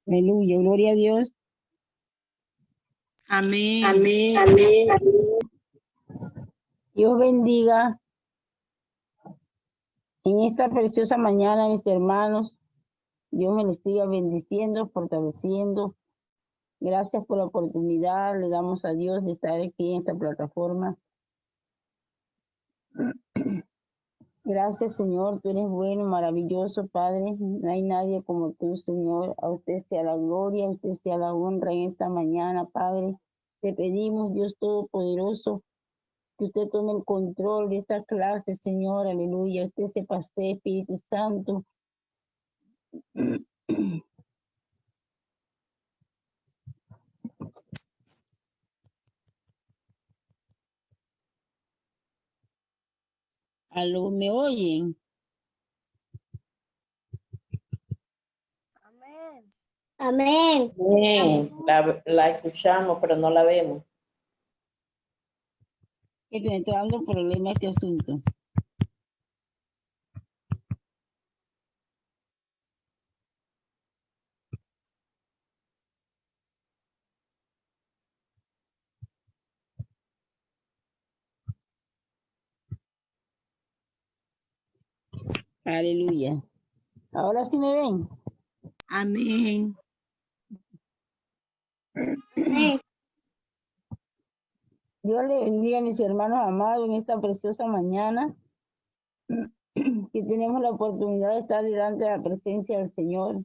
Aleluya, gloria a Dios. Amén. Amén. Amén. Dios bendiga en esta preciosa mañana, mis hermanos. Dios me les siga bendiciendo, fortaleciendo. Gracias por la oportunidad. Le damos a Dios de estar aquí en esta plataforma. Gracias, Señor. Tú eres bueno, maravilloso, Padre. No hay nadie como tú, Señor. A usted sea la gloria, a usted sea la honra en esta mañana, Padre. Te pedimos, Dios Todopoderoso, que usted tome el control de esta clase, Señor. Aleluya. Usted se pase, Espíritu Santo. ¿Aló, me oyen? Amén. Amén. Bien, la escuchamos, pero no la vemos. Que te está dando problema este asunto. Aleluya. Ahora sí me ven. Amén. Amén. Dios le bendiga a mis hermanos amados en esta preciosa mañana que tenemos la oportunidad de estar delante de la presencia del Señor.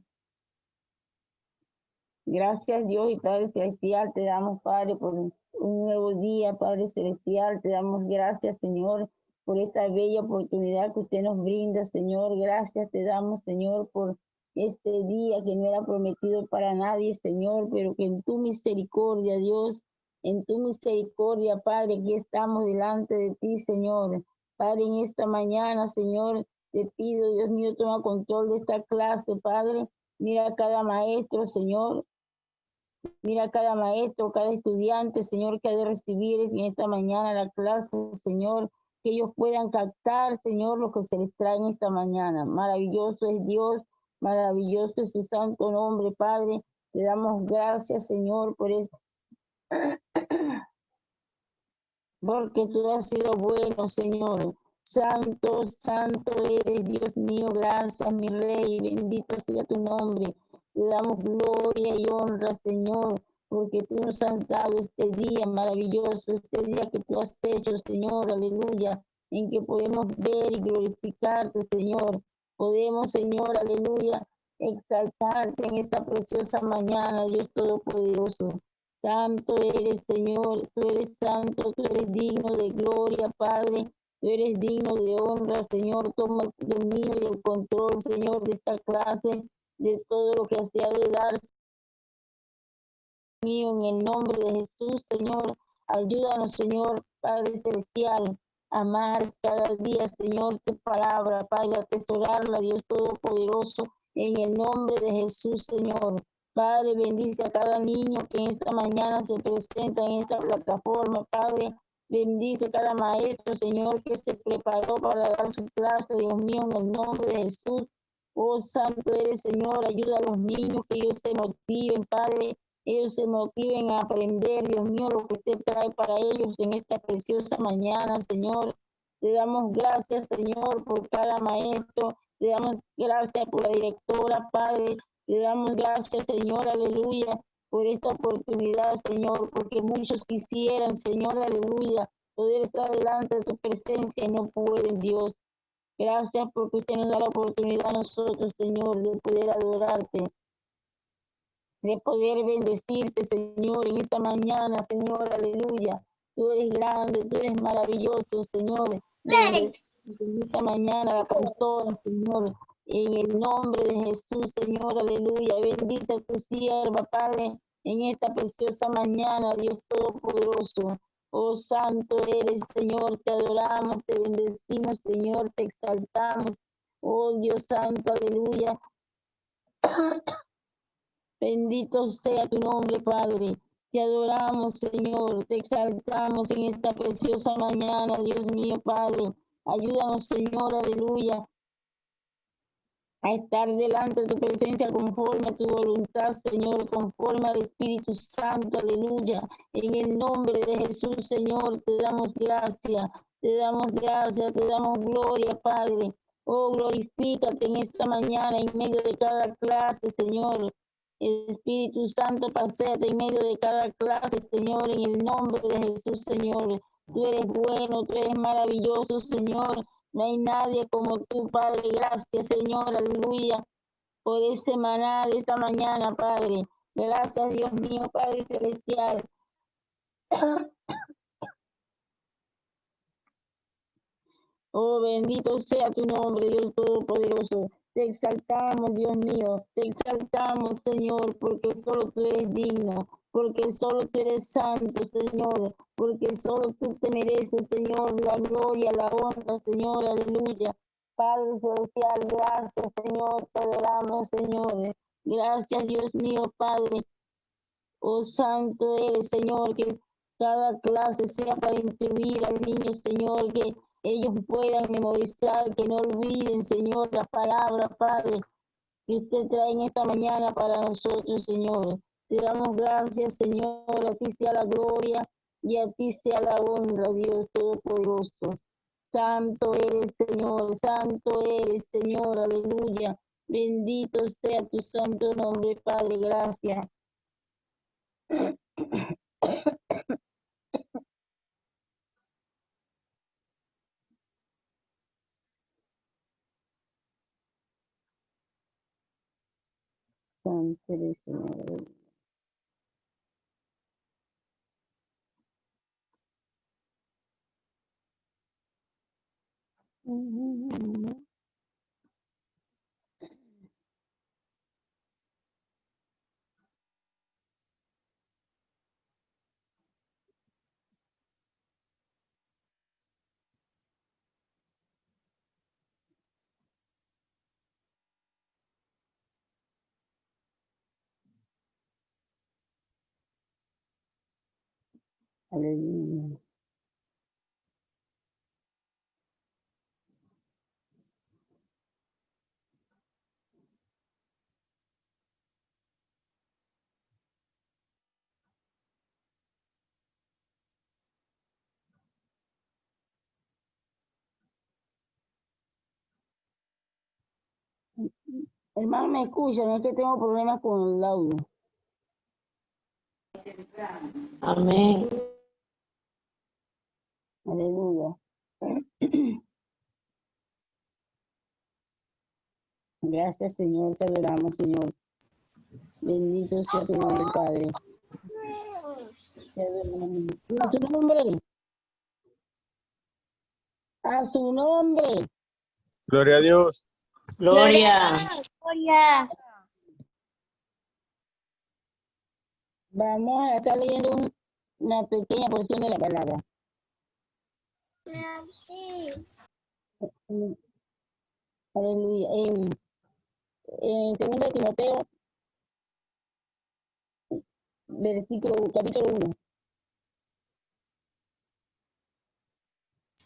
Gracias, Dios y Padre Celestial, te damos, Padre, por un nuevo día, Padre Celestial. Te damos gracias, Señor, por esta bella oportunidad que usted nos brinda, Señor. Gracias te damos, Señor, por este día que no era prometido para nadie, Señor, pero que en tu misericordia, Dios, en tu misericordia, Padre, aquí estamos delante de ti, Señor. Padre, en esta mañana, Señor, te pido, Dios mío, toma control de esta clase, Padre. Mira a cada maestro, Señor. Mira cada maestro, cada estudiante, Señor, que ha de recibir en esta mañana la clase, Señor, que ellos puedan captar, Señor, lo que se les trae en esta mañana. Maravilloso es Dios, maravilloso es su santo nombre, Padre. Le damos gracias, Señor, por esto. Porque tú has sido bueno, Señor. Santo, santo eres, Dios mío. Gracias, mi Rey. Bendito sea tu nombre. Te damos gloria y honra, Señor, porque tú nos has dado este día maravilloso, este día que tú has hecho, Señor, aleluya, en que podemos ver y glorificarte, Señor. Podemos, Señor, aleluya, exaltarte en esta preciosa mañana, Dios Todopoderoso. Santo eres, Señor, tú eres santo, tú eres digno de gloria, Padre, tú eres digno de honra, Señor. Toma el dominio y el control, Señor, de esta clase, de todo lo que se ha de dar, mío, en el nombre de Jesús, Señor. Ayúdanos, Señor, Padre Celestial, a amar cada día, Señor, tu palabra, Padre, atesorarla, Dios Todopoderoso, en el nombre de Jesús, Señor. Padre, bendice a cada niño que en esta mañana se presenta en esta plataforma, Padre. Bendice a cada maestro, Señor, que se preparó para dar su clase, Dios mío, en el nombre de Jesús. Oh, santo eres, Señor, ayuda a los niños que ellos se motiven, Padre. Ellos se motiven a aprender, Dios mío, lo que usted trae para ellos en esta preciosa mañana, Señor. Te damos gracias, Señor, por cada maestro. Te damos gracias por la directora, Padre. Te damos gracias, Señor, aleluya, por esta oportunidad, Señor, porque muchos quisieran, Señor, aleluya, poder estar delante de tu presencia y no pueden, Dios. Gracias porque usted nos da la oportunidad a nosotros, Señor, de poder adorarte, de poder bendecirte, Señor, en esta mañana, Señor, aleluya. Tú eres grande, tú eres maravilloso, Señor. Bendecimos en esta mañana la pastora, Señor, en el nombre de Jesús, Señor, aleluya. Bendice a tu sierva, Padre, en esta preciosa mañana, Dios Todopoderoso. Oh, santo eres, Señor, te adoramos, te bendecimos, Señor, te exaltamos. Oh, Dios santo, aleluya. Bendito sea tu nombre, Padre. Te adoramos, Señor. Te exaltamos en esta preciosa mañana, Dios mío, Padre. Ayúdanos, Señor, aleluya. a estar delante de tu presencia conforme a tu voluntad, Señor, conforme al Espíritu Santo, aleluya. En el nombre de Jesús, Señor, te damos gracias, te damos gloria, Padre. Oh, glorifícate en esta mañana en medio de cada clase, Señor. Espíritu Santo, paséate en medio de cada clase, Señor, en el nombre de Jesús, Señor. Tú eres bueno, tú eres maravilloso, Señor. No hay nadie como tú, Padre. Gracias, Señor, aleluya, por ese maná de esta mañana, Padre. Gracias, Dios mío, Padre Celestial. Oh, bendito sea tu nombre, Dios Todopoderoso. Te exaltamos, Dios mío. Te exaltamos, Señor, porque solo tú eres digno, porque solo tú eres santo, Señor, porque solo tú te mereces, Señor, la gloria, la honra, Señor, aleluya. Padre Celestial, gracias, Señor, te adoramos, Señor. Gracias, Dios mío, Padre. Oh, santo eres, Señor, que cada clase sea para instruir al niño, Señor, que ellos puedan memorizar, que no olviden, Señor, la palabra, Padre, que usted trae en esta mañana para nosotros, Señor. Te damos gracias, Señor, a ti sea la gloria y a ti sea la honra, Dios Todopoderoso. Santo eres, Señor, aleluya. Bendito sea tu santo nombre, Padre, gracias. Santo eres, Señor. Aleluya. Hermano, me escuchan, es que tengo problemas con el audio. Amén. Aleluya. Gracias, Señor, te adoramos, Señor. Bendito sea tu nombre, Padre. Te adoramos. A su nombre. A su nombre. Gloria a Dios. Gloria. Gloria. Vamos a estar leyendo una pequeña porción de la palabra. Aleluya. En 2 de Timoteo, capítulo 1.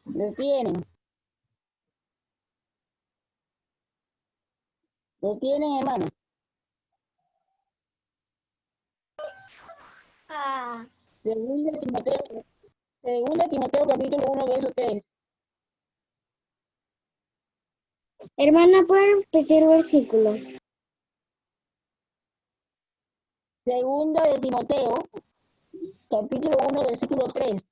¿Lo tienen? ¿Lo tienen, hermano? Segunda de Timoteo, capítulo 1, verso 3. Hermana, ¿pueden repetir el versículo? Segunda de Timoteo, capítulo 1, versículo 3.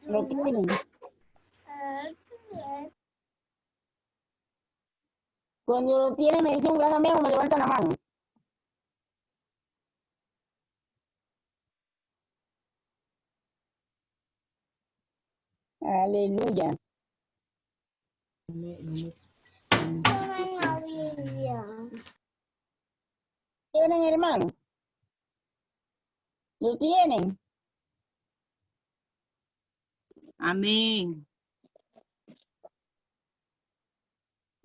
Lo tienen. Cuando lo tienen, me dicen un gran amén o me levantan la mano. Aleluya. ¿Tienen, hermano? ¿Lo tienen? Amén.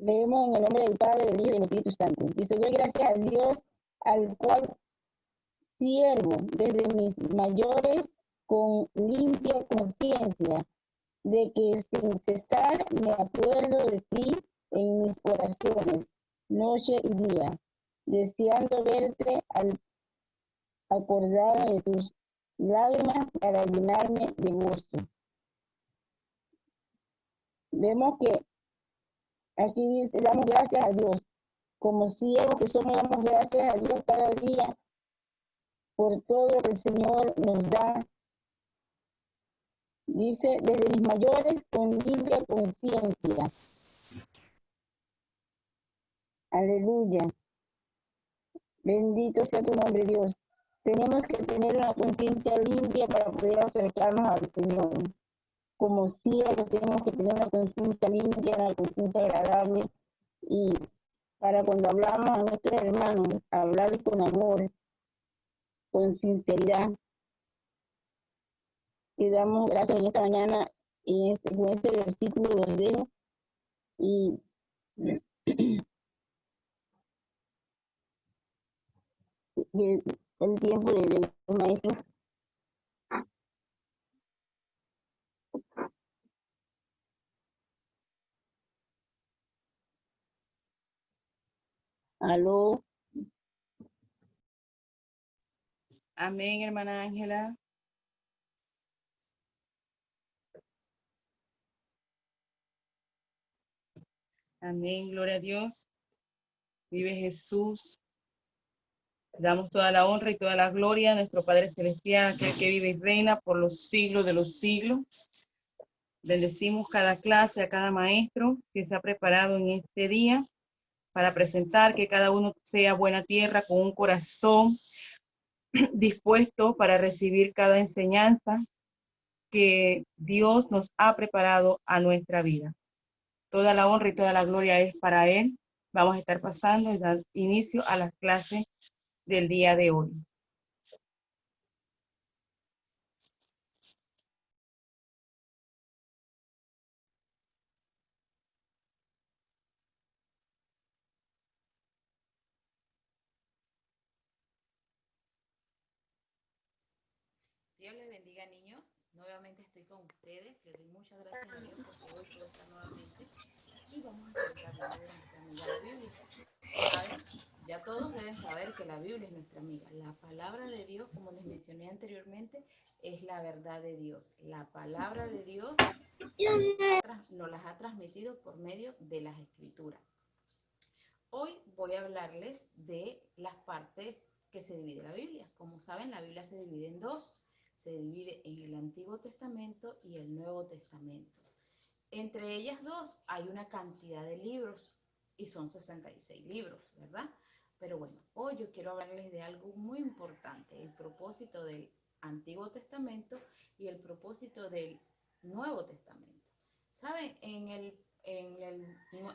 Leemos en el nombre del Padre, del Hijo y del Espíritu Santo. Dice, doy gracias a Dios, al cual siervo desde mis mayores con limpia conciencia, de que sin cesar me acuerdo de ti en mis oraciones, noche y día, deseando verte al acordarme de tus lágrimas para llenarme de gozo. Vemos que aquí dice, damos gracias a Dios. Como siervos que somos, damos gracias a Dios cada día por todo lo que el Señor nos da. Dice, desde mis mayores con limpia conciencia. Aleluya. Bendito sea tu nombre, Dios. Tenemos que tener una conciencia limpia para poder acercarnos al Señor. Como siervos tenemos que tener una conciencia limpia, una conciencia agradable, y para cuando hablamos a nuestros hermanos, hablar con amor, con sinceridad. Y damos gracias en esta mañana con este versículo los dejo. Y el tiempo de los maestros. Aló. Amén, hermana Ángela. Amén, gloria a Dios. Vive Jesús. Damos toda la honra y toda la gloria a nuestro Padre Celestial, aquel que vive y reina por los siglos de los siglos. Bendecimos cada clase, a cada maestro que se ha preparado en este día para presentar, que cada uno sea buena tierra con un corazón dispuesto para recibir cada enseñanza que Dios nos ha preparado a nuestra vida. Toda la honra y toda la gloria es para Él. Vamos a estar pasando y dar inicio a las clases del día de hoy. Dios les bendiga, niños. Nuevamente estoy con ustedes. Les doy muchas gracias a Dios porque hoy puedo estar nuevamente y vamos a seguir hablando de nuestra amiga la Biblia. ¿Saben? Ya todos deben saber que la Biblia es nuestra amiga. La palabra de Dios, como les mencioné anteriormente, es la verdad de Dios. La palabra de Dios nos las ha transmitido por medio de las Escrituras. Hoy voy a hablarles de las partes que se divide la Biblia. Como saben, la Biblia se divide en dos. Se divide en el Antiguo Testamento y el Nuevo Testamento. Entre ellas dos hay una cantidad de libros y son 66 libros, ¿verdad? Pero bueno, hoy yo quiero hablarles de algo muy importante, el propósito del Antiguo Testamento y el propósito del Nuevo Testamento. ¿Saben? En el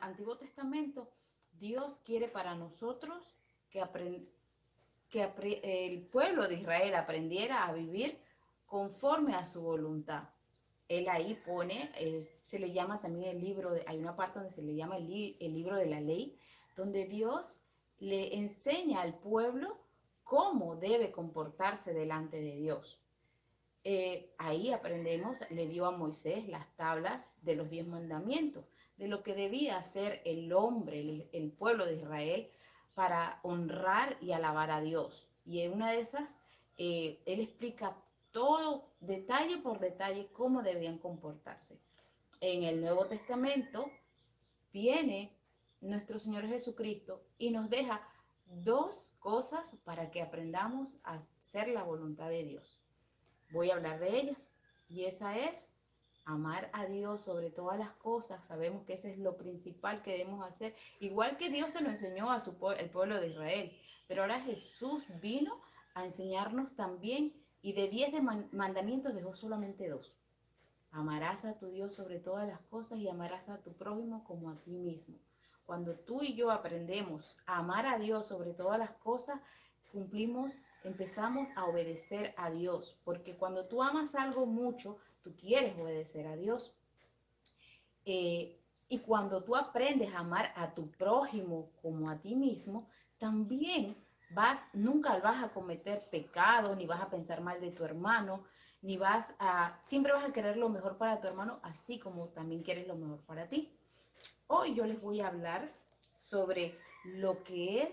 Antiguo Testamento, Dios quiere para nosotros que el pueblo de Israel aprendiera a vivir conforme a su voluntad. Él ahí pone, se le llama también el libro, hay una parte donde se le llama el libro de la ley, donde Dios le enseña al pueblo cómo debe comportarse delante de Dios. Ahí aprendemos, le dio a Moisés las tablas de los 10 mandamientos, de lo que debía hacer el hombre, el pueblo de Israel, para honrar y alabar a Dios. Y en una de esas, él explica todo, detalle por detalle, cómo debían comportarse. En el Nuevo Testamento viene nuestro Señor Jesucristo y nos deja dos cosas para que aprendamos a hacer la voluntad de Dios. Voy a hablar de ellas, y esa es amar a Dios sobre todas las cosas. Sabemos que ese es lo principal que debemos hacer, igual que Dios se lo enseñó a el pueblo de Israel, pero ahora Jesús vino a enseñarnos también, y de 10 mandamientos dejó solamente 2. Amarás a tu Dios sobre todas las cosas y amarás a tu prójimo como a ti mismo. Cuando tú y yo aprendemos a amar a Dios sobre todas las cosas, empezamos a obedecer a Dios, porque cuando tú amas algo mucho, tú quieres obedecer a Dios. Y cuando tú aprendes a amar a tu prójimo como a ti mismo, también nunca vas a cometer pecado, ni vas a pensar mal de tu hermano, ni siempre vas a querer lo mejor para tu hermano, así como también quieres lo mejor para ti. Hoy yo les voy a hablar sobre lo que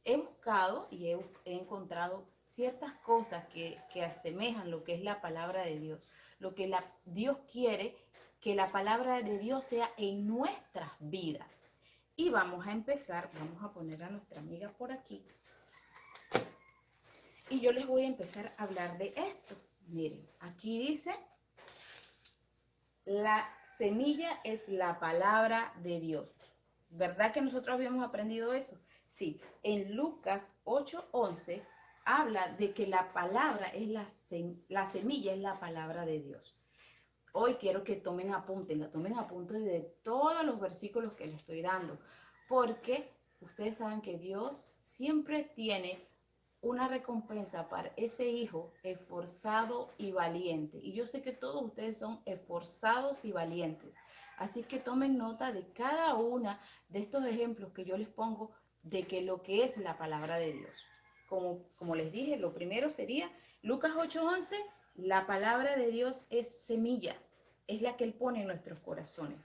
he buscado y he encontrado ciertas cosas que asemejan lo que es la palabra de Dios, lo que Dios quiere que la palabra de Dios sea en nuestras vidas. Y vamos a empezar, vamos a poner a nuestra amiga por aquí. Y yo les voy a empezar a hablar de esto. Miren, aquí dice, la semilla es la palabra de Dios. ¿Verdad que nosotros habíamos aprendido eso? Sí, en Lucas 8:11 habla de que la palabra es la semilla es la palabra de Dios. Hoy quiero que tomen apunte de todos los versículos que les estoy dando, porque ustedes saben que Dios siempre tiene una recompensa para ese hijo esforzado y valiente. Y yo sé que todos ustedes son esforzados y valientes. Así que tomen nota de cada una de estos ejemplos que yo les pongo de que lo que es la palabra de Dios. Como les dije, lo primero sería Lucas 8:11, la palabra de Dios es semilla, es la que Él pone en nuestros corazones.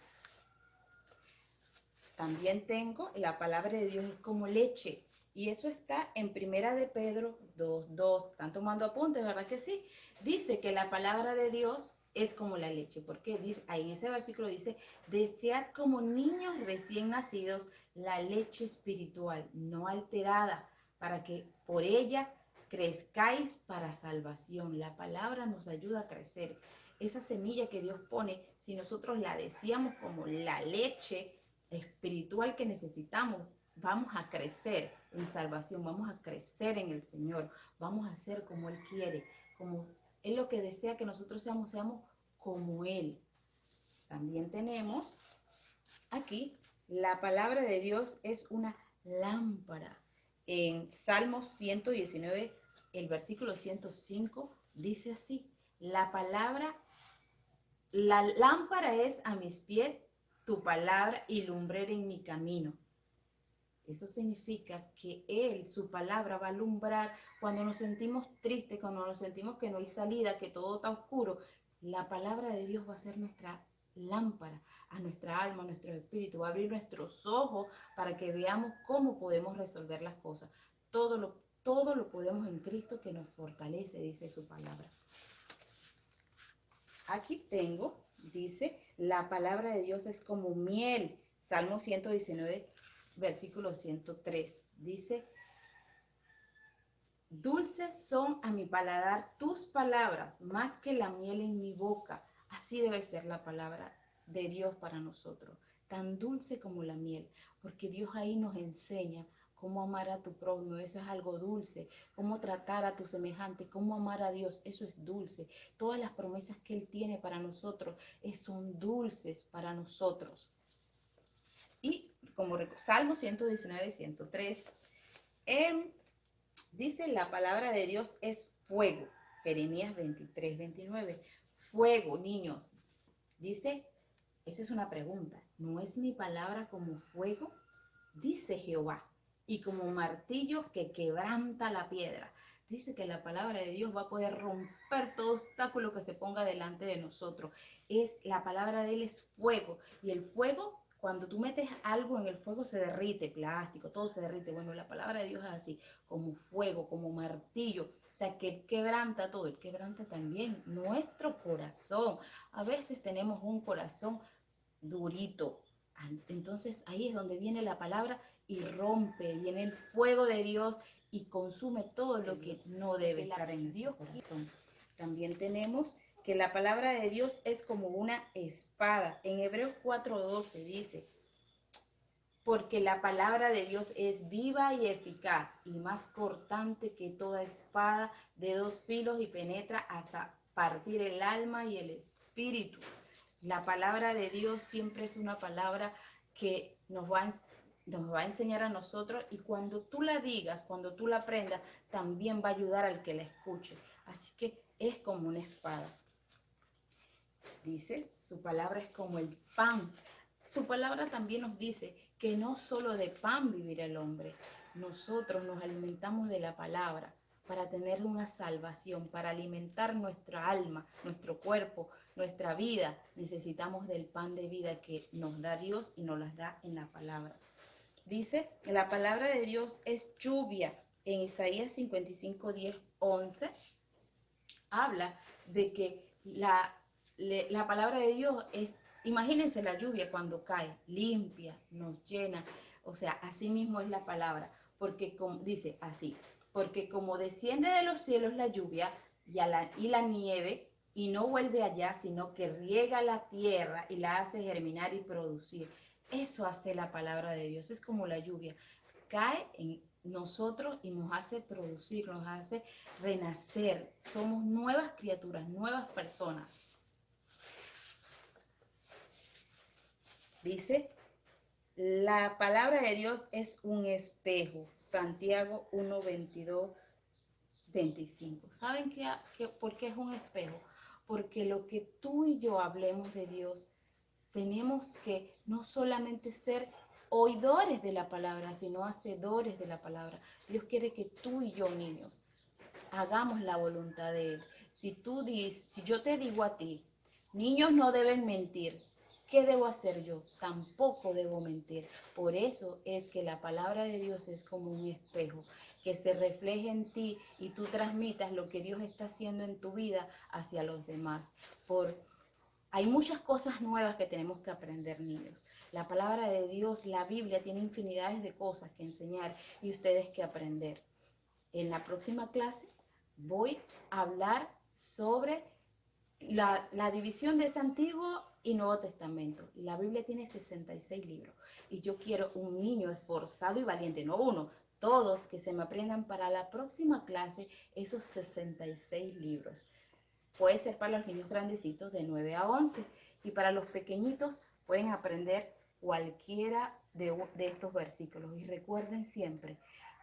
También tengo la palabra de Dios es como leche. Y eso está en Primera de Pedro 2:2. ¿Están tomando apuntes, verdad que sí? Dice que la palabra de Dios es como la leche. Porque dice, ahí en ese versículo dice, desead como niños recién nacidos la leche espiritual, no alterada, para que por ella crezcáis para salvación. La palabra nos ayuda a crecer. Esa semilla que Dios pone, si nosotros la deseamos como la leche espiritual que necesitamos, vamos a crecer en salvación, vamos a crecer en el Señor, vamos a ser como Él quiere, como Él lo que desea que nosotros seamos como Él. También tenemos aquí, la palabra de Dios es una lámpara. En Salmos 119, el versículo 105, dice así, la lámpara es a mis pies tu palabra y lumbrera en mi camino. Eso significa que Él, su palabra, va a alumbrar cuando nos sentimos tristes, cuando nos sentimos que no hay salida, que todo está oscuro. La palabra de Dios va a ser nuestra lámpara a nuestra alma, a nuestro espíritu, va a abrir nuestros ojos para que veamos cómo podemos resolver las cosas. Todo lo podemos en Cristo que nos fortalece, dice su palabra. Aquí tengo, dice, la palabra de Dios es como miel. Salmo 119, versículo 103. Dice, dulces son a mi paladar tus palabras, más que la miel en mi boca. Así debe ser la palabra de Dios para nosotros, tan dulce como la miel, porque Dios ahí nos enseña cómo amar a tu prójimo, eso es algo dulce, cómo tratar a tu semejante, cómo amar a Dios, eso es dulce. Todas las promesas que Él tiene para nosotros son dulces para nosotros. Y como Salmo 119, 103, dice la palabra de Dios es fuego. Jeremías 23, 29. Fuego, niños. Dice, esa es una pregunta. ¿No es mi palabra como fuego? Dice Jehová. Y como martillo que quebranta la piedra. Dice que la palabra de Dios va a poder romper todo obstáculo que se ponga delante de nosotros. La palabra de Él es fuego. Y el fuego, cuando tú metes algo en el fuego, se derrite, plástico, todo se derrite. Bueno, la palabra de Dios es así, como fuego, como martillo. O sea, que Él quebranta todo. Él quebranta también nuestro corazón. A veces tenemos un corazón durito. Entonces ahí es donde viene la palabra y rompe, viene el fuego de Dios y consume todo lo que no debe estar en Dios. También tenemos que la palabra de Dios es como una espada. En Hebreos 4:12 dice, porque la palabra de Dios es viva y eficaz y más cortante que toda espada de dos filos y penetra hasta partir el alma y el espíritu. La palabra de Dios siempre es una palabra que nos va a enseñar a nosotros, y cuando tú la digas, cuando tú la aprendas, también va a ayudar al que la escuche. Así que es como una espada. Dice, su palabra es como el pan. Su palabra también nos dice que no solo de pan vivirá el hombre. Nosotros nos alimentamos de la palabra para tener una salvación, para alimentar nuestra alma, nuestro cuerpo, nuestra vida. Necesitamos del pan de vida que nos da Dios y nos las da en la palabra. Dice que la palabra de Dios es lluvia. En Isaías 55, 10, 11, habla de que la palabra de Dios es, imagínense la lluvia cuando cae, limpia, nos llena. O sea, así mismo es la palabra, porque dice así, porque como desciende de los cielos la lluvia y la nieve, y no vuelve allá, sino que riega la tierra y la hace germinar y producir. Eso hace la palabra de Dios, es como la lluvia, cae en nosotros y nos hace producir, nos hace renacer. Somos nuevas criaturas, nuevas personas. Dice, la palabra de Dios es un espejo. Santiago 1, 22, 25. ¿Saben por qué es un espejo? Porque lo que tú y yo hablemos de Dios, tenemos que no solamente ser oidores de la palabra, sino hacedores de la palabra. Dios quiere que tú y yo, niños, hagamos la voluntad de Él. Si yo te digo a ti, niños no deben mentir, ¿qué debo hacer yo? Tampoco debo mentir. Por eso es que la palabra de Dios es como un espejo, que se refleje en ti y tú transmitas lo que Dios está haciendo en tu vida hacia los demás. Hay muchas cosas nuevas que tenemos que aprender, niños. La palabra de Dios, la Biblia, tiene infinidades de cosas que enseñar y ustedes que aprender. En la próxima clase voy a hablar sobre la división de ese Antiguo y Nuevo Testamento. La Biblia tiene 66 libros y yo quiero un niño esforzado y valiente, no uno, todos que se me aprendan para la próxima clase esos 66 libros. Puede ser para los niños grandecitos de 9 a 11 y para los pequeñitos pueden aprender cualquiera de estos versículos. Y recuerden siempre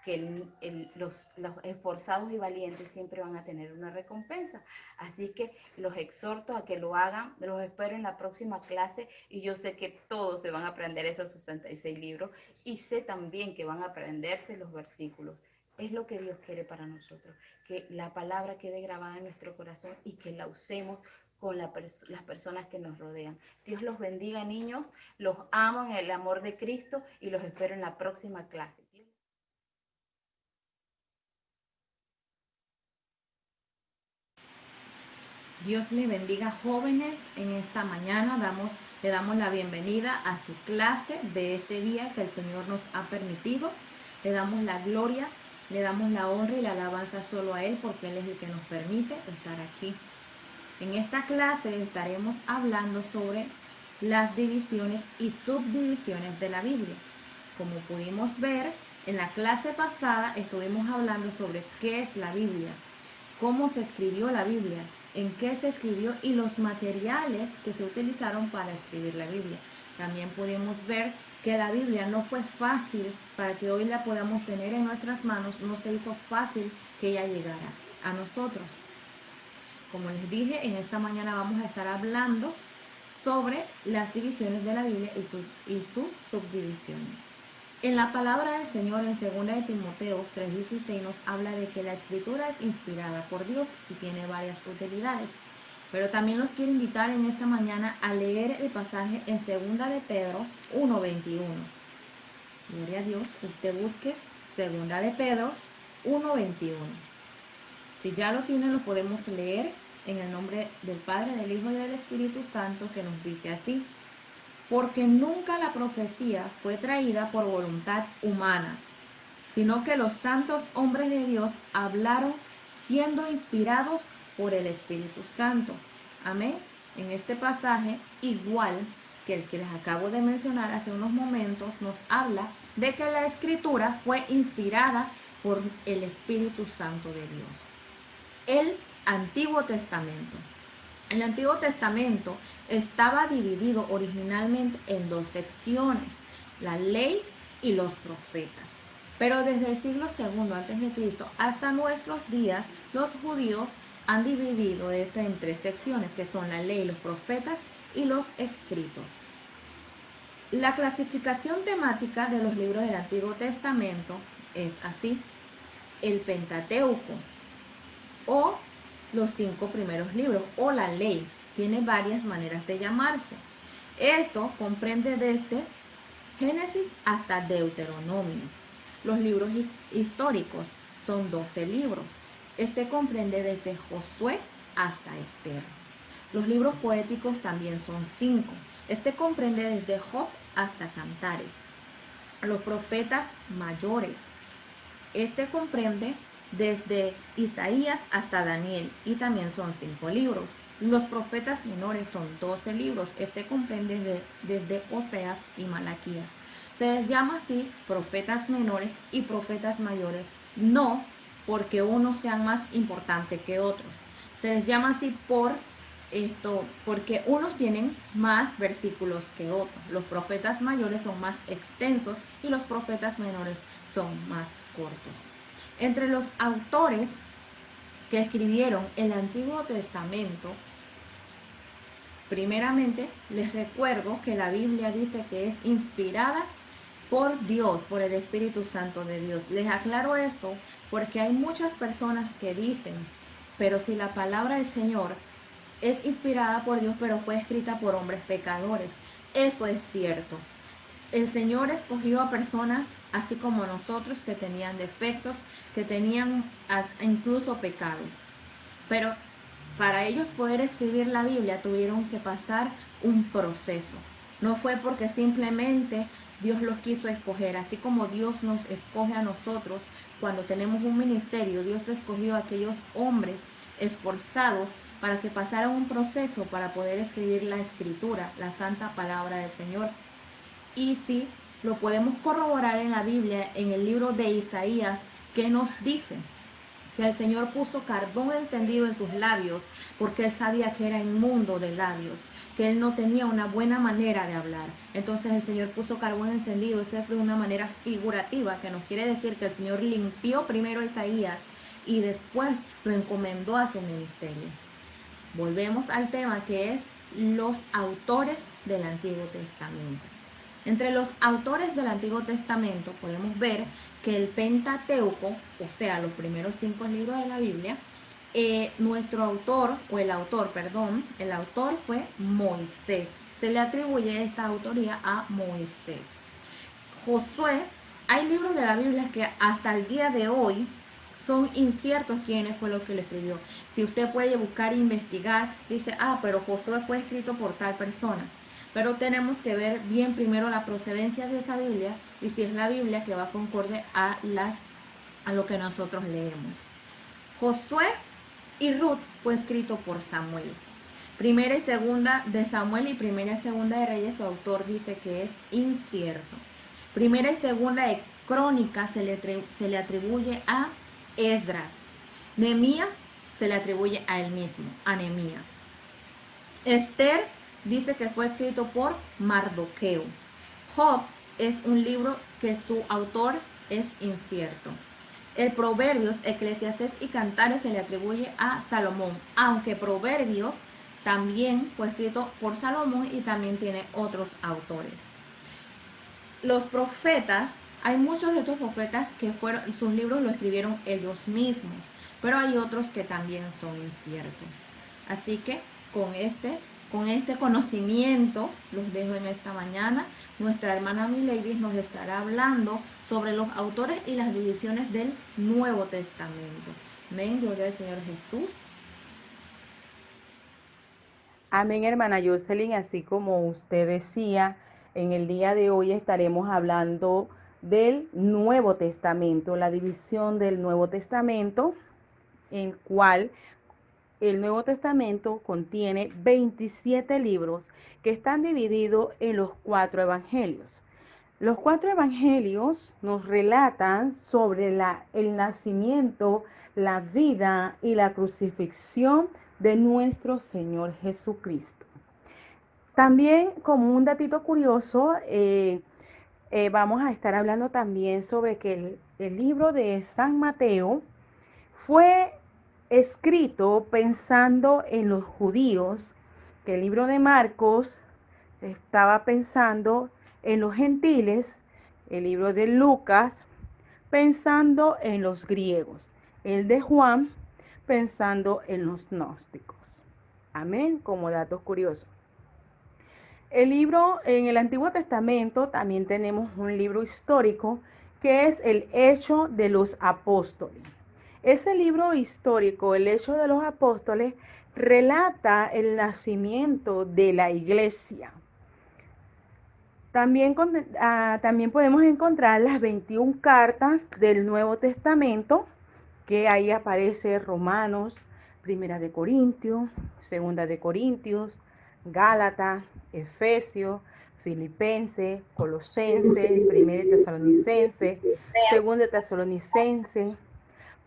que los esforzados y valientes siempre van a tener una recompensa. Así que los exhorto a que lo hagan, los espero en la próxima clase y yo sé que todos se van a aprender esos 66 libros y sé también que van a aprenderse los versículos. Es lo que Dios quiere para nosotros, que la palabra quede grabada en nuestro corazón y que la usemos con las personas que nos rodean. Dios los bendiga, niños, los amo en el amor de Cristo y los espero en la próxima clase. Dios le bendiga, jóvenes. En esta mañana le damos la bienvenida a su clase de este día que el Señor nos ha permitido. Le damos la gloria, le damos la honra y la alabanza solo a Él porque Él es el que nos permite estar aquí. En esta clase estaremos hablando sobre las divisiones y subdivisiones de la Biblia. Como pudimos ver, en la clase pasada estuvimos hablando sobre qué es la Biblia, cómo se escribió la Biblia, en qué se escribió y los materiales que se utilizaron para escribir la Biblia. También pudimos ver que la Biblia no fue fácil para que hoy la podamos tener en nuestras manos, no se hizo fácil que ella llegara a nosotros. Como les dije, en esta mañana vamos a estar hablando sobre las divisiones de la Biblia y sus subdivisiones. En la palabra del Señor en 2 de Timoteo 3:16 nos habla de que la escritura es inspirada por Dios y tiene varias utilidades. Pero también los quiero invitar en esta mañana a leer el pasaje en 2 de Pedro 1:21. Gloria a Dios, usted busque 2 de Pedro 1:21. Si ya lo tienen, lo podemos leer en el nombre del Padre, del Hijo y del Espíritu Santo, que nos dice así: porque nunca la profecía fue traída por voluntad humana, sino que los santos hombres de Dios hablaron siendo inspirados por el Espíritu Santo. Amén. En este pasaje, igual que el que les acabo de mencionar hace unos momentos, nos habla de que la Escritura fue inspirada por el Espíritu Santo de Dios. El Antiguo Testamento. El Antiguo Testamento estaba dividido originalmente en dos secciones, la ley y los profetas. Pero desde el siglo II a.C. hasta nuestros días, los judíos han dividido esto en tres secciones, que son la ley, los profetas y los escritos. La clasificación temática de los libros del Antiguo Testamento es así: el Pentateuco, o los 5 primeros libros o la ley. Tiene varias maneras de llamarse. Esto comprende desde Génesis hasta Deuteronomio. Los libros históricos son 12 libros. Este comprende desde Josué hasta Esther. Los libros poéticos también son 5. Este comprende desde Job hasta Cantares. Los profetas mayores. Este comprende desde Isaías hasta Daniel y también son 5 libros. Los profetas menores son 12 libros. Este comprende desde Oseas y Malaquías. Se les llama así profetas menores y profetas mayores, no porque unos sean más importantes que otros. Se les llama así porque unos tienen más versículos que otros. Los profetas mayores son más extensos y los profetas menores son más cortos. Entre los autores que escribieron el Antiguo Testamento, primeramente les recuerdo que la Biblia dice que es inspirada por Dios, por el Espíritu Santo de Dios. Les aclaro esto porque hay muchas personas que dicen, pero si la palabra del Señor es inspirada por Dios, pero fue escrita por hombres pecadores. Eso es cierto. El Señor escogió a personas así como nosotros que tenían defectos, que tenían incluso pecados. Pero para ellos poder escribir la Biblia tuvieron que pasar un proceso. No fue porque simplemente Dios los quiso escoger, así como Dios nos escoge a nosotros cuando tenemos un ministerio. Dios escogió a aquellos hombres esforzados para que pasaran un proceso para poder escribir la Escritura, la santa palabra del Señor. Y sí, lo podemos corroborar en la Biblia, en el libro de Isaías, que nos dice que el Señor puso carbón encendido en sus labios porque Él sabía que era inmundo de labios, que Él no tenía una buena manera de hablar. Entonces el Señor puso carbón encendido. Esa es de una manera figurativa, que nos quiere decir que el Señor limpió primero a Isaías y después lo encomendó a su ministerio. Volvemos al tema, que es los autores del Antiguo Testamento. Entre los autores del Antiguo Testamento podemos ver que el Pentateuco, o sea, los primeros 5 libros de la Biblia, el autor fue Moisés. Se le atribuye esta autoría a Moisés. Josué, hay libros de la Biblia que hasta el día de hoy son inciertos quién fue lo que lo escribió. Si usted puede buscar e investigar, dice, pero Josué fue escrito por tal persona. Pero tenemos que ver bien primero la procedencia de esa Biblia y si es la Biblia que va concorde a lo que nosotros leemos. Josué y Ruth fue escrito por Samuel. Primera y segunda de Samuel y primera y segunda de Reyes, su autor dice que es incierto. Primera y segunda de Crónicas se le atribuye a Esdras. Nehemías se le atribuye a él mismo, a Nehemías. Esther dice que fue escrito por Mardoqueo. Job es un libro que su autor es incierto. El Proverbios, Eclesiastés y Cantares se le atribuye a Salomón, aunque Proverbios también fue escrito por Salomón y también tiene otros autores. Los profetas, hay muchos de estos profetas que sus libros lo escribieron ellos mismos, pero hay otros que también son inciertos. Así que con este conocimiento los dejo en esta mañana. Nuestra hermana Milevis nos estará hablando sobre los autores y las divisiones del Nuevo Testamento. Amén, gloria al Señor Jesús. Amén, hermana Jocelyn. Así como usted decía, en el día de hoy estaremos hablando del Nuevo Testamento, la división del Nuevo Testamento, en cual el Nuevo Testamento contiene 27 libros que están divididos en los 4 evangelios. Los 4 evangelios nos relatan sobre el nacimiento, la vida y la crucifixión de nuestro Señor Jesucristo. También, como un datito curioso, vamos a estar hablando también sobre que el libro de San Mateo fue escrito pensando en los judíos, que el libro de Marcos estaba pensando en los gentiles, el libro de Lucas pensando en los griegos, el de Juan pensando en los gnósticos. Amén, como datos curiosos. El libro, en el Antiguo Testamento también tenemos un libro histórico que es el Hecho de los Apóstoles. Ese libro histórico, el Hecho de los Apóstoles, relata el nacimiento de la iglesia. También podemos encontrar las 21 cartas del Nuevo Testamento, que ahí aparece Romanos, Primera de Corintios, Segunda de Corintios, Gálatas, Efesios, Filipenses, Colosenses, Primera de Tesalonicenses, Segunda de Tesalonicenses,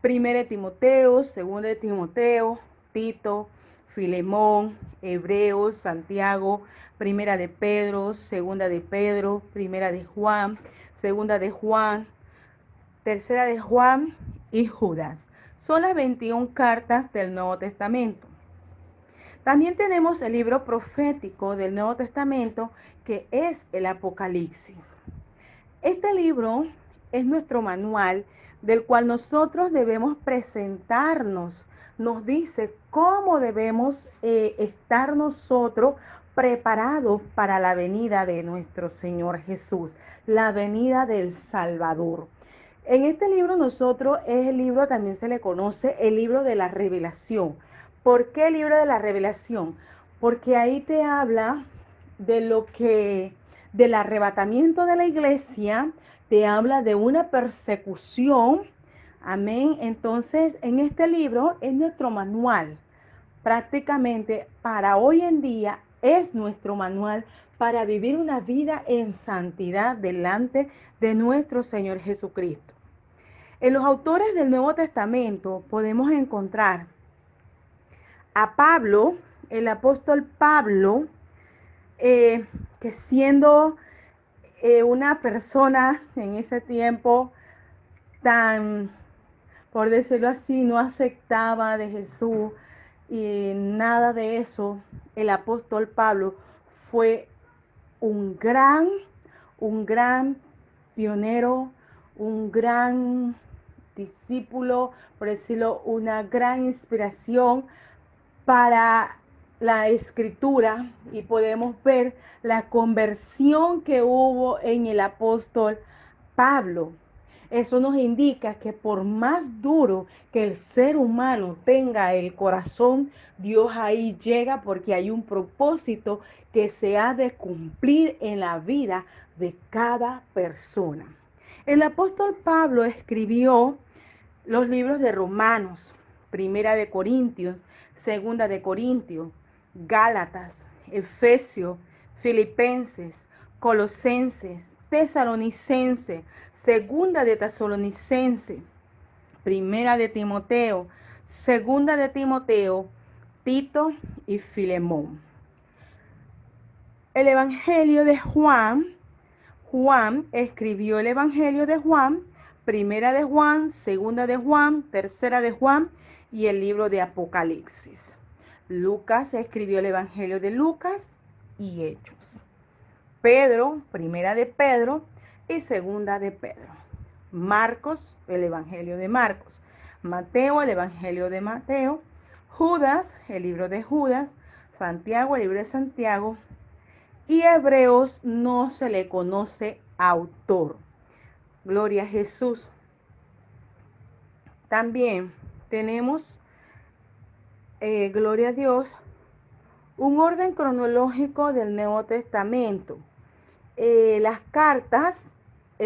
Primera de Timoteo, Segunda de Timoteo, Tito, Filemón, Hebreos, Santiago, Primera de Pedro, Segunda de Pedro, Primera de Juan, Segunda de Juan, Tercera de Juan y Judas. Son las 21 cartas del Nuevo Testamento. También tenemos el libro profético del Nuevo Testamento, que es el Apocalipsis. Este libro es nuestro manual del cual nosotros debemos presentarnos. Nos dice cómo debemos estar nosotros preparados para la venida de nuestro Señor Jesús, la venida del Salvador. En este libro también se le conoce el libro de la revelación. ¿Por qué el libro de la revelación? Porque ahí te habla del arrebatamiento de la iglesia, te habla de una persecución. Amén. Entonces, en este libro es nuestro manual. Prácticamente para hoy en día es nuestro manual para vivir una vida en santidad delante de nuestro Señor Jesucristo. En los autores del Nuevo Testamento podemos encontrar a Pablo, el apóstol Pablo, que siendo una persona en ese tiempo tan, por decirlo así, no aceptaba de Jesús y nada de eso, el apóstol Pablo fue un gran pionero, un gran discípulo, por decirlo, una gran inspiración para la escritura, y podemos ver la conversión que hubo en el apóstol Pablo. Eso nos indica que por más duro que el ser humano tenga el corazón, Dios ahí llega porque hay un propósito que se ha de cumplir en la vida de cada persona. El apóstol Pablo escribió los libros de Romanos, Primera de Corintios, Segunda de Corintios, Gálatas, Efesios, Filipenses, Colosenses, Tesalonicenses, Segunda de Tesalonicenses, Primera de Timoteo, Segunda de Timoteo, Tito y Filemón. El Evangelio de Juan escribió el Evangelio de Juan, Primera de Juan, Segunda de Juan, Tercera de Juan y el libro de Apocalipsis. Lucas escribió el Evangelio de Lucas y Hechos. Pedro, Primera de Pedro y Segunda de Pedro. Marcos, el Evangelio de Marcos. Mateo, el Evangelio de Mateo. Judas, el libro de Judas. Santiago, el libro de Santiago. Y Hebreos no se le conoce autor. Gloria a Jesús. También tenemos, gloria a Dios, un orden cronológico del Nuevo Testamento. Las cartas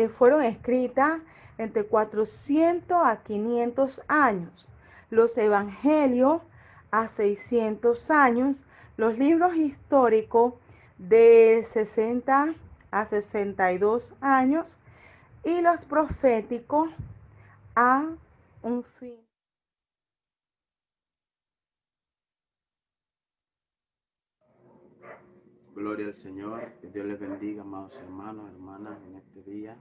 fueron escritas entre 400 a 500 años. Los evangelios a 600 años. Los libros históricos de 60 a 62 años. Y los proféticos a un fin. Gloria al Señor, que Dios les bendiga, amados hermanos, hermanas, en este día.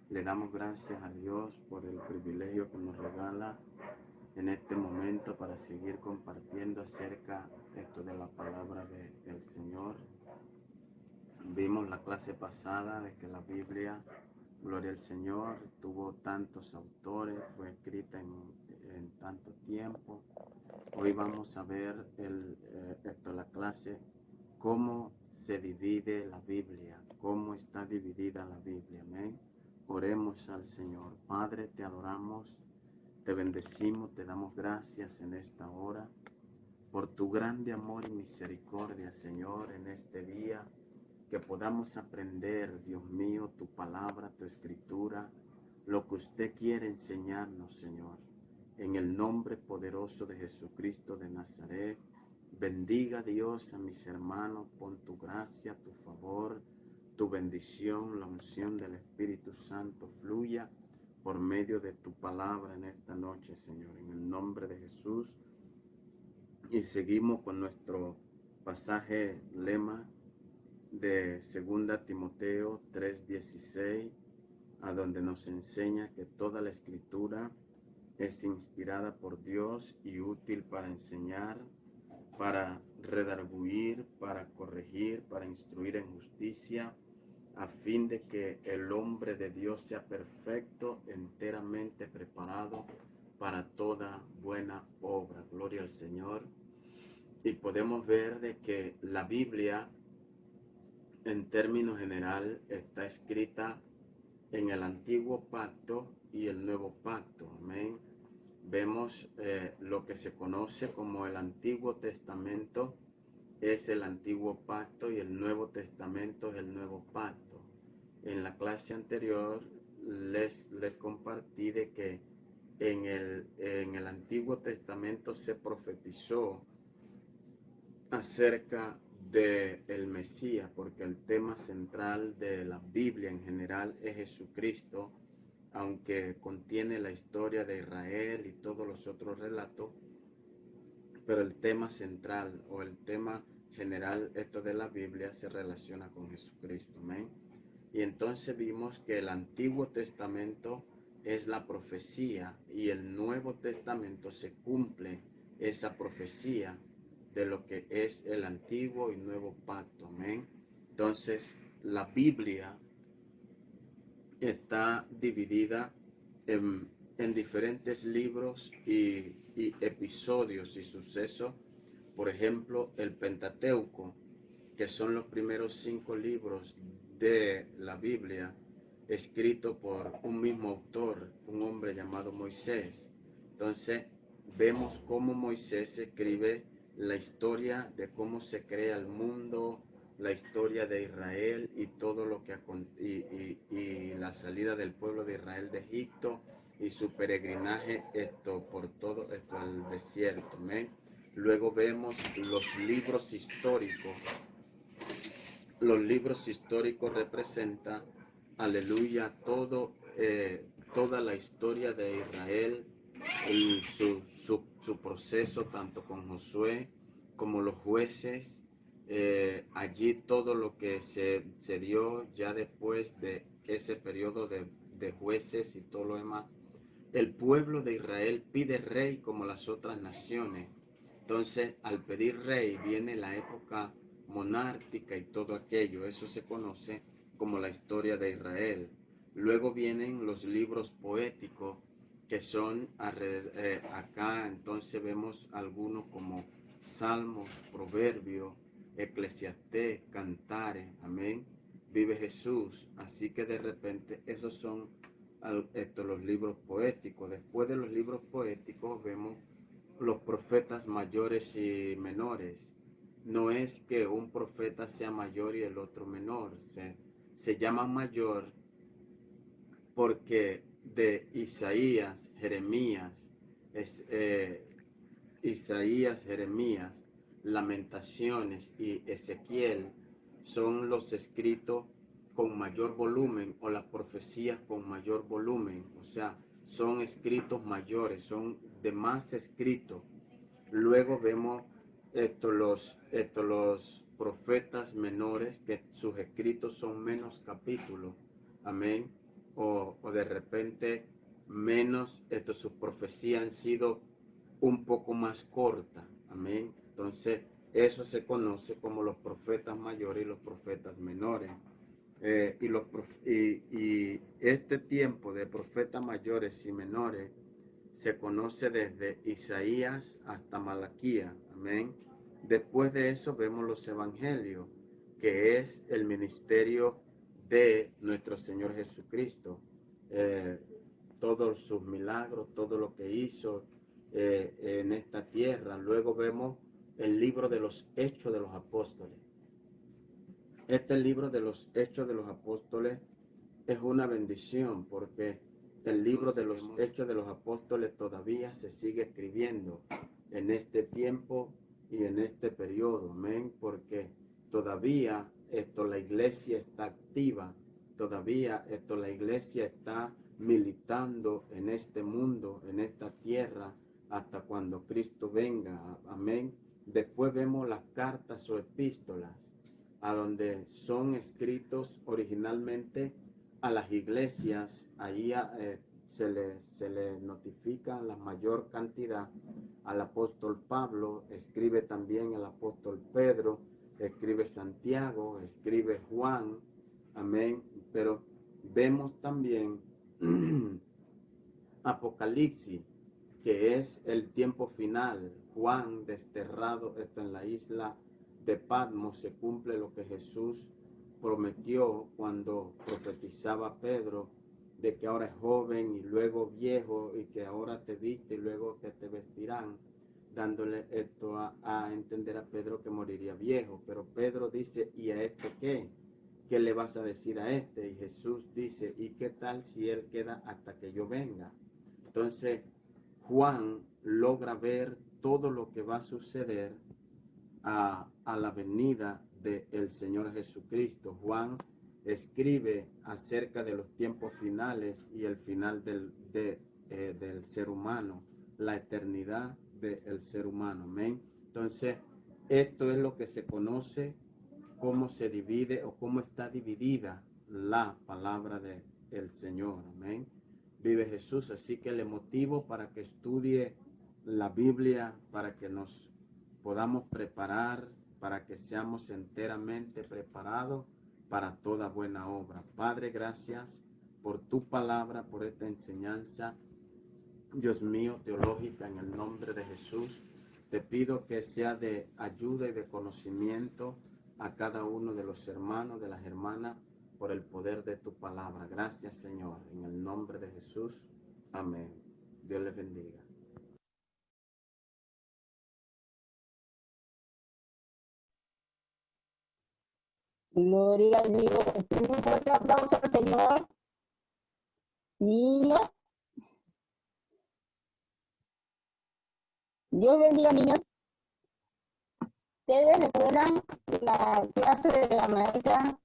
Le damos gracias a Dios por el privilegio que nos regala en este momento para seguir compartiendo acerca de la palabra del Señor. Vimos la clase pasada de que la Biblia, gloria al Señor, tuvo tantos autores, fue escrita en tanto tiempo, Hoy vamos a ver la clase, cómo se divide la Biblia, cómo está dividida la Biblia. Amén. Oremos al Señor. Padre, te adoramos, te bendecimos, te damos gracias en esta hora por tu grande amor y misericordia, Señor, en este día, que podamos aprender, Dios mío, tu palabra, tu escritura, lo que usted quiere enseñarnos, Señor. En el nombre poderoso de Jesucristo de Nazaret, bendiga Dios a mis hermanos, pon tu gracia, tu favor, tu bendición, la unción del Espíritu Santo fluya por medio de tu palabra en esta noche, Señor, en el nombre de Jesús. Y seguimos con nuestro pasaje lema de 2 Timoteo 3:16, a donde nos enseña que toda la escritura es inspirada por Dios y útil para enseñar, para redarguir, para corregir, para instruir en justicia, a fin de que el hombre de Dios sea perfecto, enteramente preparado para toda buena obra. Gloria al Señor. Y podemos ver de que la Biblia, en términos general, está escrita en el Antiguo Pacto y el Nuevo Pacto. Amén. Vemos lo que se conoce como el Antiguo Testamento es el Antiguo Pacto y el Nuevo Testamento es el Nuevo Pacto. En la clase anterior les compartí de que en el Antiguo Testamento se profetizó acerca del Mesías, porque el tema central de la Biblia en general es Jesucristo, aunque contiene la historia de Israel y todos los otros relatos, pero el tema central o el tema general, esto de la Biblia, se relaciona con Jesucristo. Amén. Y entonces vimos que el Antiguo Testamento es la profecía y el Nuevo Testamento se cumple esa profecía de lo que es el Antiguo y Nuevo Pacto. Amén. Entonces, la Biblia está dividida en diferentes libros y episodios y sucesos. Por ejemplo, el Pentateuco, que son los primeros 5 libros de la Biblia, escrito por un mismo autor, un hombre llamado Moisés. Entonces, vemos cómo Moisés escribe la historia de cómo se crea el mundo, la historia de Israel y todo lo que y la salida del pueblo de Israel de Egipto y su peregrinaje por todo el desierto. ¿Me? Luego vemos los libros históricos. Los libros históricos representan, aleluya, toda la historia de Israel, su proceso tanto con Josué como los jueces. Allí todo lo que se dio ya después de ese periodo de jueces y todo lo demás. El pueblo de Israel pide rey como las otras naciones. Entonces, al pedir rey viene la época monárquica y todo aquello. Eso se conoce como la historia de Israel. Luego vienen los libros poéticos, que son acá, entonces vemos algunos como Salmos, Proverbios, Eclesiastés, Cantares, amén, Vive Jesús. Así que de repente esos son los libros poéticos. Después de los libros poéticos vemos los profetas mayores y menores. No es que un profeta sea mayor y el otro menor. Se llama mayor porque de Isaías, Jeremías, Lamentaciones y Ezequiel son los escritos con mayor volumen, o las profecías con mayor volumen. O sea, son escritos mayores, son de más escritos. Luego vemos los profetas menores, que sus escritos son menos capítulos. Amén. O de repente menos, sus profecías han sido un poco más cortas. Amén. Entonces, eso se conoce como los profetas mayores y los profetas menores. Y este tiempo de profetas mayores y menores se conoce desde Isaías hasta Malaquía. Amén. Después de eso vemos los evangelios, que es el ministerio de nuestro Señor Jesucristo. Todos sus milagros, todo lo que hizo en esta tierra. Luego vemos el libro de los Hechos de los Apóstoles. Este libro de los Hechos de los Apóstoles es una bendición porque el libro de los Hechos de los Apóstoles todavía se sigue escribiendo en este tiempo y en este periodo, amén, porque todavía la iglesia está activa, todavía la iglesia está militando en este mundo, en esta tierra, hasta cuando Cristo venga, amén. Después vemos las cartas o epístolas, a donde son escritos originalmente a las iglesias. Ahí se le notifica la mayor cantidad al apóstol Pablo, escribe también el apóstol Pedro, escribe Santiago, escribe Juan, amén. Pero vemos también Apocalipsis, que es el tiempo final. Juan desterrado está en la isla de Patmos, se cumple lo que Jesús prometió cuando profetizaba a Pedro, de que ahora es joven y luego viejo, y que ahora te viste y luego que te vestirán, dándole esto a entender a Pedro que moriría viejo. Pero Pedro dice, ¿y a este qué? ¿Qué le vas a decir a este? Y Jesús dice, ¿y qué tal si él queda hasta que yo venga? Entonces Juan logra ver todo lo que va a suceder a la venida del Señor Jesucristo. Juan escribe acerca de los tiempos finales y el final del ser humano, la eternidad del ser humano. Amén. Entonces, esto es lo que se conoce, cómo se divide o cómo está dividida la palabra del Señor. Amén. Vive Jesús, así que le motivo para que estudie la Biblia, para que nos podamos preparar, para que seamos enteramente preparados para toda buena obra. Padre, gracias por tu palabra, por esta enseñanza, Dios mío, teológica, en el nombre de Jesús. Te pido que sea de ayuda y de conocimiento a cada uno de los hermanos, de las hermanas, por el poder de tu palabra. Gracias, Señor, en el nombre de Jesús. Amén. Dios les bendiga. Gloria a Dios. Un fuerte aplauso al Señor. Niños. Dios bendiga, niños. Ustedes recuerdan la clase de la maestra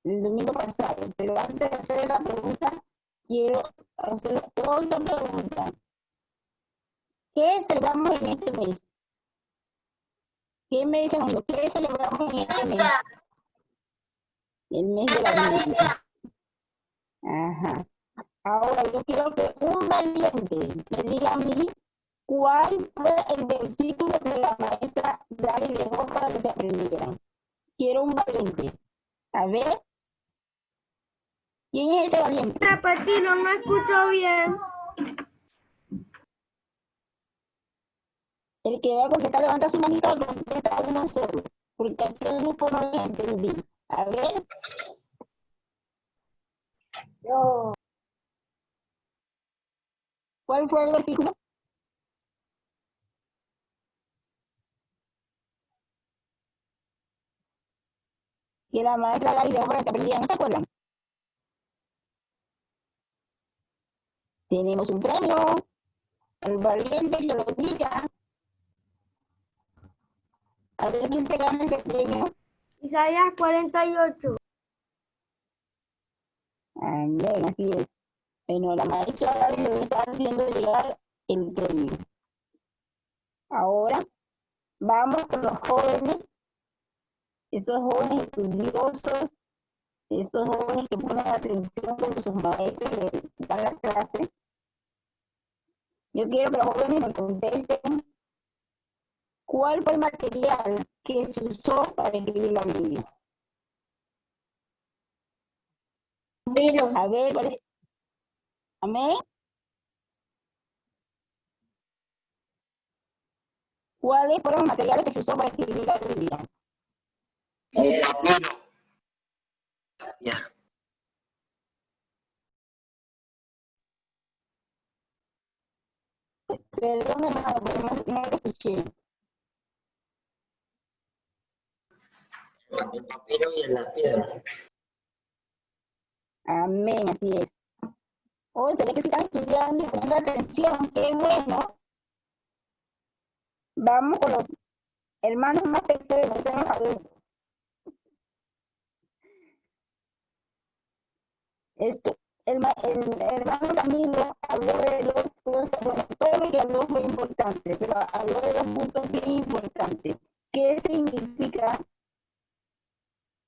el domingo pasado, pero antes de hacer la pregunta, quiero hacer otra pregunta. ¿Qué celebramos en este mes? ¿Qué me dicen, amigos? ¿Qué celebramos en este mes? El mes de la Biblia. Ajá. Ahora yo quiero que un valiente me diga a mí cuál fue el versículo que la maestra Dari dejó para que se aprendieran. Quiero un valiente. A ver. ¿Quién es ese valiente? Repetirlo, no escucho bien. El que va a contestar, levanta su manito y contesta uno solo. Porque así el grupo no le entendí. A ver. Yo. ¿Cuál fue el versículo? Que la maestra Dari dejó para que aprendieran. ¿No se acuerdan? Tenemos un premio. El valiente que lo diga. A ver quién se gana ese premio. Isaías 48. Amén, así es. Bueno, la maestra Dari le está haciendo llegar el premio. Ahora vamos con los jóvenes, esos jóvenes estudiosos, esos jóvenes que ponen atención con sus maestros y le dan la clase. Yo quiero que los jóvenes me contesten cuál fue el material que se usó para escribir la Biblia. A ver, ¿cuál es? Amén. ¿Cuáles fueron los materiales que se usó para escribir la Biblia? Perdón, hermano, pero no lo escuché. El papiro y la piedra. Amén, así es. Hoy se ve que si están estudiando y poniendo atención, qué bueno. Vamos con los hermanos más pequeños, no sean adultos. Esto, el hermano Camilo habló de dos cosas, bueno, todo lo que habló fue importante, pero habló de dos puntos bien importantes. ¿Qué significa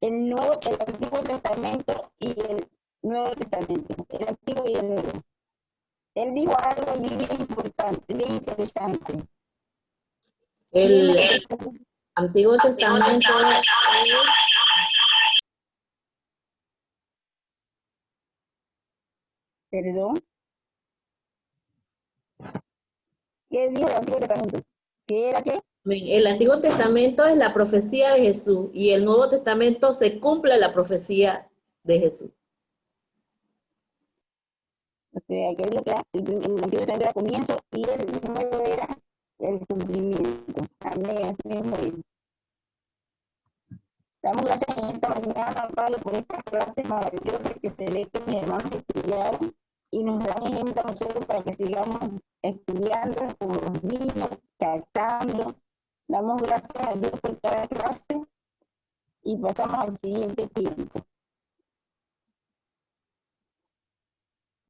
el Antiguo Testamento y el Nuevo Testamento? El Antiguo y el Nuevo. Él dijo algo allí bien importante, bien interesante. El Antiguo Testamento es... Perdón. ¿Qué dijo el Antiguo Testamento? ¿Qué era qué? El Antiguo Testamento es la profecía de Jesús y el Nuevo Testamento se cumple la profecía de Jesús. O sea, que es lo que el Antiguo Testamento era comienzo y el Nuevo era el cumplimiento. Amén, así mismo es. Damos gracias en esta mañana, Padre, por estas clases maravillosas que se ve que mis hermanos estudiaron y nos dan ejemplo a nosotros para que sigamos estudiando como los niños, captando. Damos gracias a Dios por cada clase y pasamos al siguiente tiempo.